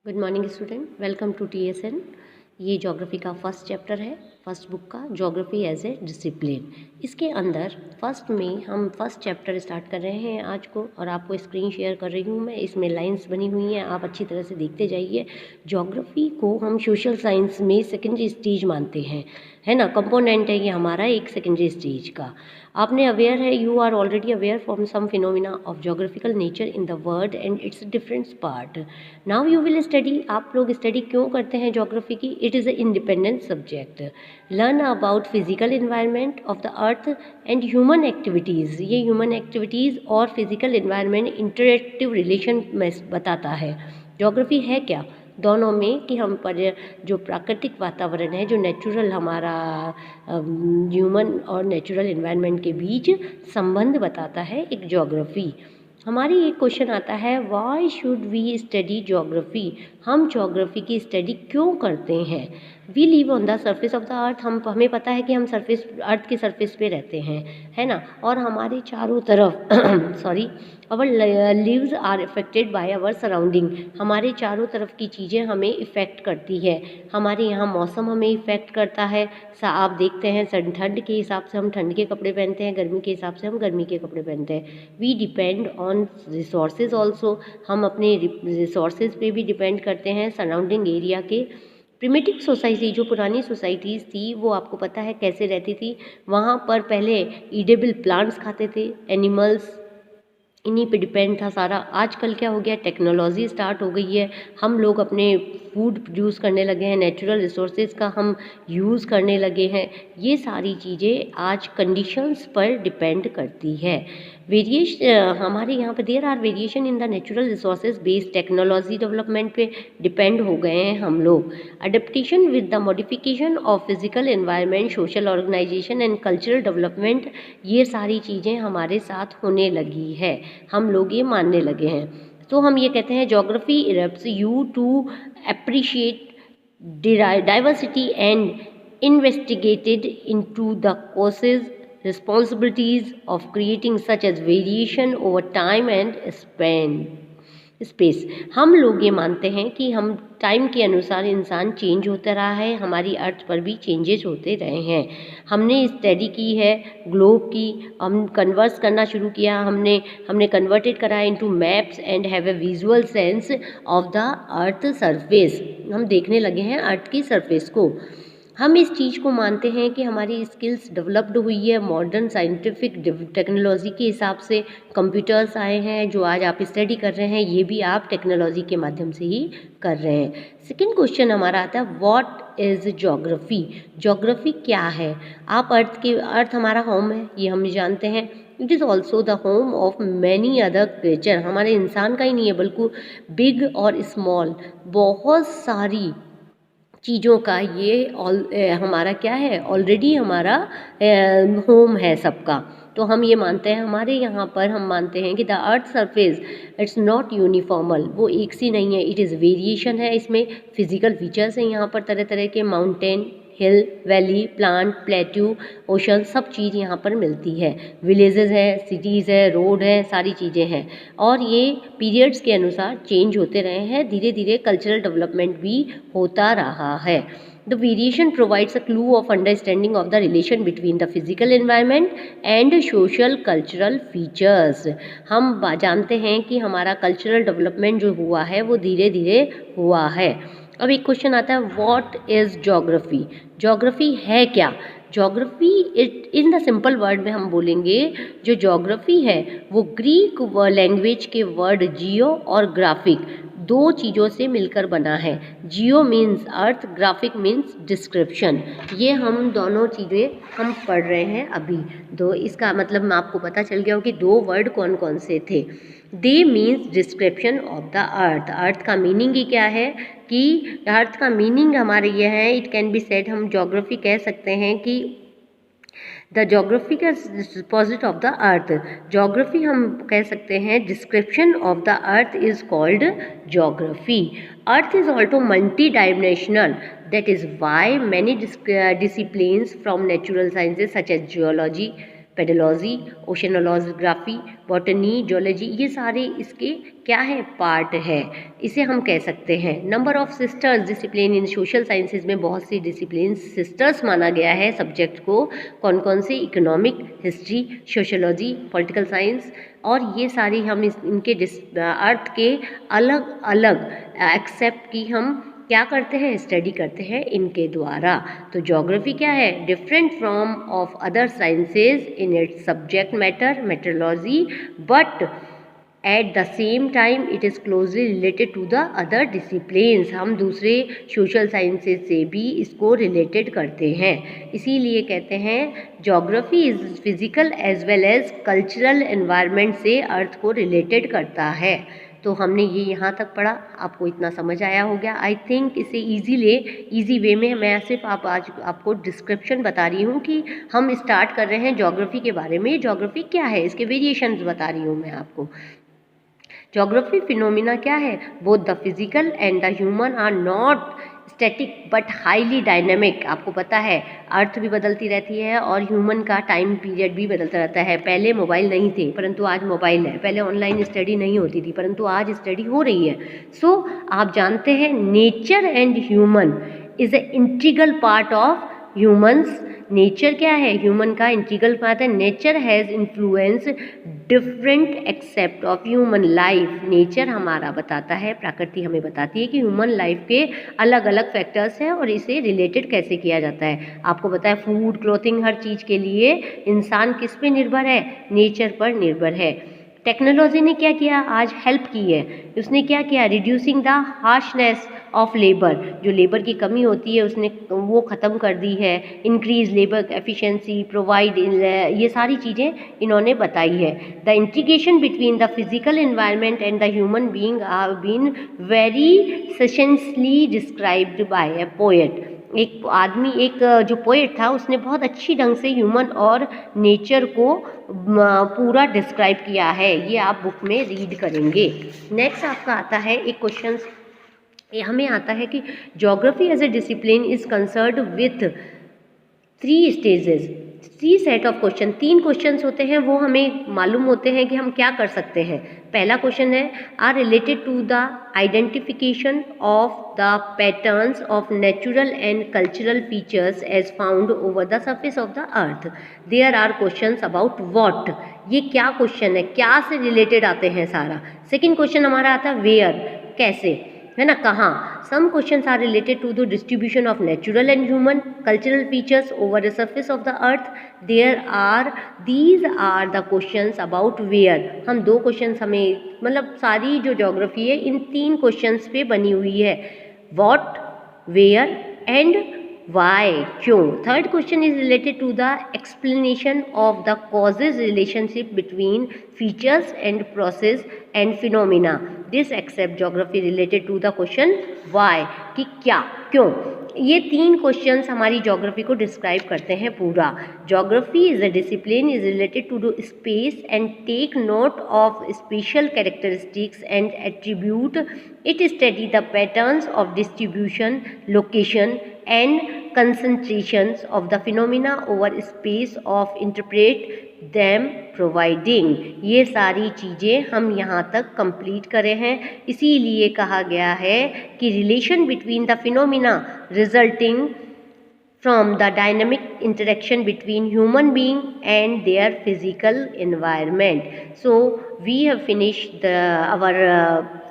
Good morning student, welcome to TSN। ये geography का first chapter है, फर्स्ट बुक का, ज्योग्राफी एज ए डिसिप्लिन। इसके अंदर फर्स्ट में हम फर्स्ट चैप्टर स्टार्ट कर रहे हैं आज को, और आपको स्क्रीन शेयर कर रही हूँ मैं। इसमें लाइंस बनी हुई हैं, आप अच्छी तरह से देखते जाइए। ज्योग्राफी को हम सोशल साइंस में सेकेंडरी स्टेज मानते हैं, है ना। कंपोनेंट है ये हमारा एक सेकेंडरी स्टेज का। आपने अवेयर है, you are already aware from some phenomena of geographical nature in the world and its different part. Now you will study. आप लोग स्टडी क्यों करते हैं ज्योग्राफी की? It is a independent subject. Learn about physical environment of the earth and human activities. ये human activities और physical environment interactive relation में बताता है। ज्योग्राफी है क्या दोनों में, कि हम पर जो प्राकृतिक वातावरण है, जो नेचुरल हमारा ह्यूमन और नेचुरल इन्वायरमेंट के बीच संबंध बताता है एक ज्योग्राफी। हमारी एक क्वेश्चन आता है, why should we study geography? हम ज्योग्राफी की स्टडी क्यों करते हैं? We live on the surface of the earth. हमें पता है कि हम सरफेस, अर्थ के सरफेस पे रहते हैं, है ना। और हमारे चारों तरफ sorry, our lives are affected by our surrounding. हमारे चारों तरफ की चीज़ें हमें इफ़ेक्ट करती है। हमारे यहाँ मौसम हमें इफ़ेक्ट करता है। आप देखते हैं, ठंड के हिसाब से हम ठंड के कपड़े पहनते हैं, गर्मी के हिसाब से हम गर्मी के कपड़े पहनते हैं। We depend on resources also. हम अपने रिसोर्सेज पे भी डिपेंड करते हैं, सराउंडिंग एरिया के। प्रिमिटिव सोसाइटी, जो पुरानी सोसाइटीज़ थी, वो आपको पता है कैसे रहती थी। वहाँ पर पहले ईडेबल प्लांट्स खाते थे, एनिमल्स, इन्हीं पे डिपेंड था सारा। आजकल क्या हो गया, टेक्नोलॉजी स्टार्ट हो गई है, हम लोग अपने फूड प्रोड्यूस करने लगे हैं, नेचुरल रिसोर्सेज का हम यूज़ करने लगे हैं। ये सारी चीज़ें आज कंडीशंस पर डिपेंड करती है। हमारे यहाँ पे there are variation in the natural resources based technology development पे डिपेंड हो गए हैं हम लोग। Adaptation with the modification of physical environment, social organisation and cultural development, ये सारी चीज़ें हमारे साथ होने लगी है, हम लोग ये मानने लगे हैं। तो हम ये कहते हैं, geography erupts you to appreciate diversity and investigated into the causes, responsibilities of creating such as variation over time and space. हम लोग ये मानते हैं कि हम टाइम के अनुसार इंसान चेंज होता रहा है, हमारी अर्थ पर भी चेंजेस होते रहे हैं। हमने स्टडी की है ग्लोब की, हम कन्वर्स करना शुरू किया, हमने कन्वर्टेड करा into maps and have a visual sense of the earth surface. हम देखने लगे हैं अर्थ की सरफेस को। हम इस चीज़ को मानते हैं कि हमारी स्किल्स डेवलप्ड हुई है मॉडर्न साइंटिफिक टेक्नोलॉजी के हिसाब से। कंप्यूटर्स आए हैं, जो आज आप स्टडी कर रहे हैं, ये भी आप टेक्नोलॉजी के माध्यम से ही कर रहे हैं। सेकेंड क्वेश्चन हमारा आता है, व्हाट इज़ ज्योग्राफी? ज्योग्राफी क्या है? आप अर्थ हमारा होम है, ये हम जानते हैं। It is also the home of many other creature. हमारे इंसान का ही नहीं है, बल्कि बिग और स्मॉल बहुत सारी चीज़ों का ये हमारा क्या है, ऑलरेडी हमारा होम है सबका। तो हम ये मानते हैं, हमारे यहाँ पर हम मानते हैं कि the earth surface it's not uniformal, वो एक सी नहीं है, इट इज़ वेरिएशन है। इसमें फिजिकल फीचर्स हैं यहाँ पर तरह तरह के, माउंटेन, हिल, वैली, प्लांट, प्लेट्यू, ओशन, सब चीज़ यहाँ पर मिलती है। विलेजेस है, सिटीज़ है, रोड है, सारी चीज़ें हैं। और ये पीरियड्स के अनुसार चेंज होते रहे हैं, धीरे धीरे कल्चरल डेवलपमेंट भी होता रहा है। The variation provides a clue of understanding of the relation between the physical environment and social cultural features। हम जानते हैं कि हमारा कल्चरल डेवलपमेंट जो हुआ है वो धीरे धीरे हुआ है। अब एक क्वेश्चन आता है, व्हाट इज़ ज्योग्राफी? ज्योग्राफी है क्या? Geography it in the simple word में हम बोलेंगे, जो ज्योग्राफी है वो ग्रीक लैंग्वेज के वर्ड जियो और ग्राफिक, दो चीज़ों से मिलकर बना है। जियो means earth, graphic means description. ये हम दोनों चीज़ें हम पढ़ रहे हैं अभी। दो, इसका मतलब आपको पता चल गया हो कि दो वर्ड कौन कौन से थे। They means description of the earth. Earth का मीनिंग ही क्या है, कि अर्थ का मीनिंग हमारे ये है, इट कैन बी सेड, हम ज्योग्राफी कह सकते हैं कि the geographical deposit of the earth. Geography हम कह सकते हैं, description of the earth is called geography. Earth is also multi dimensional, that is why many disciplines from natural sciences such as geology, pedology, oceanology geography, botany, zoology, ये सारे इसके क्या है, part है, इसे हम कह सकते हैं। Number of sisters discipline in social sciences में बहुत सी डिसिप्लिन सिस्टर्स माना गया है सब्जेक्ट को। कौन कौन से, economic, history, sociology, political science, और ये सारी हम इनके अर्थ के अलग अलग एक्सेप्ट की हम क्या करते हैं, स्टडी करते हैं इनके द्वारा। तो ज्योग्राफी क्या है, different from of other sciences in its subject matter, metrology, but at the same time it is closely related to the other disciplines. हम दूसरे सोशल साइंसेज से भी इसको रिलेटेड करते हैं, इसीलिए कहते हैं geography is physical as well as cultural environment से अर्थ को रिलेटेड करता है। तो हमने ये यहाँ तक पढ़ा, आपको इतना समझ आया हो गया। आई थिंक इसे ईजी वे में मैं सिर्फ आज आपको डिस्क्रिप्शन बता रही हूँ कि हम स्टार्ट कर रहे हैं ज्योग्राफी के बारे में। ज्योग्राफी क्या है, इसके वेरिएशंस बता रही हूँ मैं आपको। ज्योग्राफी फिनोमिना क्या है, both the physical and the human are not static but highly dynamic. आपको पता है अर्थ भी बदलती रहती है और ह्यूमन का टाइम पीरियड भी बदलता रहता है। पहले मोबाइल नहीं थे परंतु आज मोबाइल है, पहले ऑनलाइन स्टडी नहीं होती थी परंतु आज स्टडी हो रही है। सो आप जानते हैं nature and human is a integral part of humans. Nature क्या है, ह्यूमन का इंटीग्रल पार्ट है। Nature has influence different except of human life. Nature हमारा बताता है, प्रकृति हमें बताती है कि ह्यूमन लाइफ के अलग अलग फैक्टर्स हैं और इसे रिलेटेड कैसे किया जाता है। आपको पता है फूड, क्लोथिंग, हर चीज़ के लिए इंसान किस पे निर्भर है, नेचर पर निर्भर है। टेक्नोलॉजी ने क्या किया, आज हेल्प की है। उसने क्या किया, reducing the harshness of labour, जो लेबर की कमी होती है उसने वो ख़त्म कर दी है। इंक्रीज लेबर एफिशिएंसी, प्रोवाइड, ये सारी चीज़ें इन्होंने बताई है। The integration between the physical environment and the human being are been very सशेंसली डिस्क्राइब्ड बाय ए पोएट। एक आदमी, एक जो पोएट था उसने बहुत अच्छी ढंग से ह्यूमन और नेचर को पूरा डिस्क्राइब किया है। ये आप बुक में रीड करेंगे। नेक्स्ट आपका आता है एक क्वेश्चन, हमें आता है कि geography as a discipline is concerned with 3 stages, 3 set of question. 3 questions होते हैं वो हमें मालूम होते हैं कि हम क्या कर सकते हैं। पहला क्वेश्चन है are related to the identification of the patterns of natural and cultural features as found over the surface of the earth. There are questions about what. ये क्या क्वेश्चन है, क्या से रिलेटेड आते हैं सारा। सेकेंड क्वेश्चन हमारा आता है वेयर, कैसे, है ना, कहाँ। Some questions are related to the distribution of natural and human cultural features over the surface of the earth. These are the questions about where. हम 2 क्वेश्चंस हमें, मतलब सारी जो ज्योग्राफी है इन 3 क्वेश्चंस पे बनी हुई है, व्हाट, वेयर एंड वाई, क्यों। Third question is related to the explanation of the causes relationship between features and process and phenomena. This accept geography related to the question why, कि क्या, क्यों। ये 3 क्वेश्चंस हमारी ज्योग्राफी को describe करते हैं पूरा। Geography is a discipline is related to the space and take note of spatial characteristics and attribute. It study the patterns of distribution, location and concentrations of the phenomena over space of interpret them providing। ये सारी चीज़ें हम यहाँ तक complete करे हैं। इसीलिए कहा गया है कि relation between the phenomena resulting from the dynamic interaction between human being and their physical environment. So we have finished our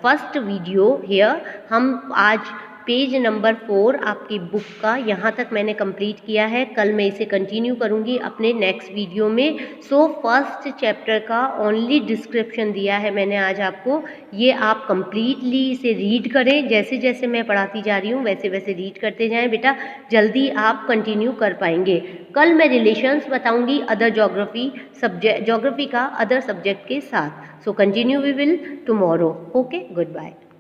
first video here। हम आज पेज नंबर 4 आपकी बुक का यहाँ तक मैंने कंप्लीट किया है। कल मैं इसे कंटिन्यू करूँगी अपने नेक्स्ट वीडियो में। सो फर्स्ट चैप्टर का ओनली डिस्क्रिप्शन दिया है मैंने आज आपको, ये आप कंप्लीटली इसे रीड करें। जैसे जैसे मैं पढ़ाती जा रही हूँ वैसे वैसे रीड करते जाएं बेटा, जल्दी आप कंटिन्यू कर पाएंगे। कल मैं रिलेशंस बताऊँगी अदर ज्योग्राफी का अदर सब्जेक्ट के साथ। So continue we will tomorrow. Okay, good bye.